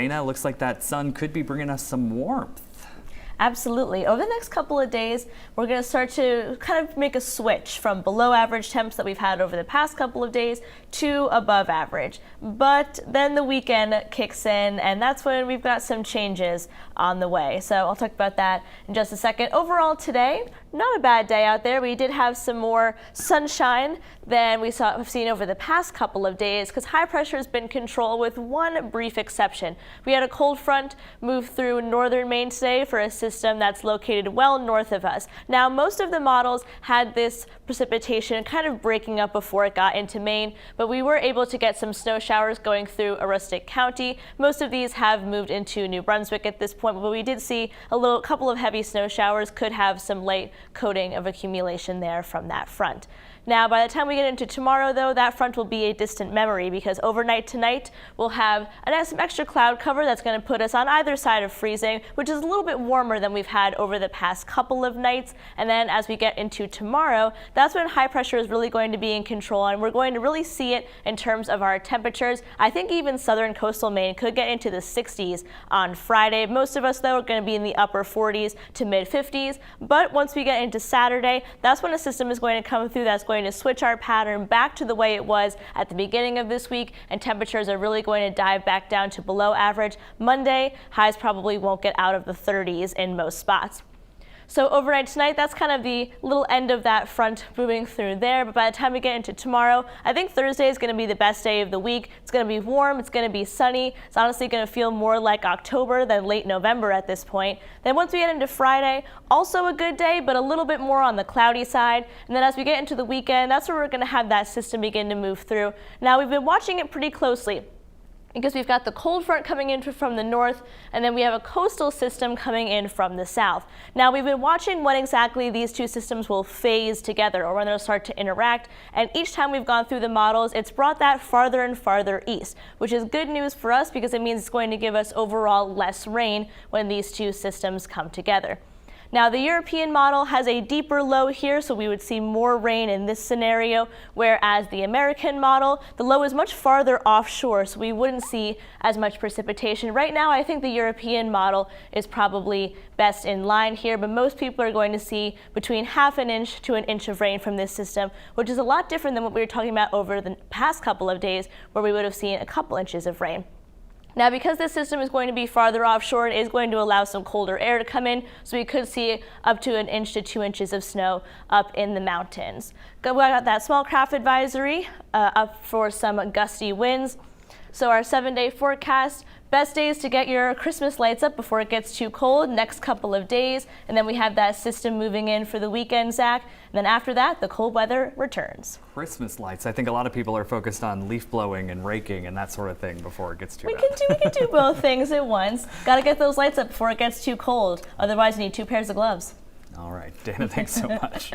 Dana, looks like that sun could be bringing us some warmth. Absolutely. Over the next couple of days, we're going to start to kind of make a switch from below average temps that we've had over the past couple of days to above average. But then the weekend kicks in, and that's when we've got some changes on the way. So I'll talk about that in just a second. Overall today, not a bad day out there. We did have some more sunshine than we've seen over the past couple of days because high pressure has been controlled with one brief exception. We had a cold front move through northern Maine today for a system that's located well north of us. Now, most of the models had this precipitation kind of breaking up before it got into Maine, but we were able to get some snow showers going through Aroostook County. Most of these have moved into New Brunswick at this point, but we did see a couple of heavy snow showers could have some late coating of accumulation there from that front. Now, by the time we get into tomorrow, though, that front will be a distant memory because overnight tonight we'll have some extra cloud cover that's going to put us on either side of freezing, which is a little bit warmer than we've had over the past couple of nights. And then as we get into tomorrow, that's when high pressure is really going to be in control, and we're going to really see it in terms of our temperatures. I think even southern coastal Maine could get into the 60s on Friday. Most of us, though, are going to be in the upper 40s to mid 50s. But once we get into Saturday, that's when a system is going to come through that's going to switch our pattern back to the way it was at the beginning of this week, and temperatures are really going to dive back down to below average. Monday, highs probably won't get out of the 30s in most spots. So overnight tonight, that's kind of the little end of that front moving through there. But by the time we get into tomorrow, I think Thursday is going to be the best day of the week. It's going to be warm. It's going to be sunny. It's honestly going to feel more like October than late November at this point. Then once we get into Friday, also a good day, but a little bit more on the cloudy side. And then as we get into the weekend, that's where we're going to have that system begin to move through. Now, we've been watching it pretty closely, because we've got the cold front coming in from the north, and then we have a coastal system coming in from the south. Now, we've been watching when exactly these two systems will phase together or when they'll start to interact, and each time we've gone through the models, it's brought that farther and farther east, which is good news for us because it means it's going to give us overall less rain when these two systems come together. Now, the European model has a deeper low here, so we would see more rain in this scenario, whereas the American model, the low is much farther offshore, so we wouldn't see as much precipitation. Right now, I think the European model is probably best in line here, but most people are going to see between half an inch to an inch of rain from this system, which is a lot different than what we were talking about over the past couple of days, where we would have seen a couple inches of rain. Now, because this system is going to be farther offshore, it is going to allow some colder air to come in, so we could see up to 1 inch to 2 inches of snow up in the mountains. We got that small craft advisory up for some gusty winds. So our 7-day forecast, best days to get your Christmas lights up before it gets too cold, next couple of days. And then we have that system moving in for the weekend, Zach. And then after that, the cold weather returns. Christmas lights. I think a lot of people are focused on leaf blowing and raking and that sort of thing before it gets too bad. We can do both things at once. Got to get those lights up before it gets too cold. Otherwise, you need 2 pairs of gloves. All right, Dana, thanks so much.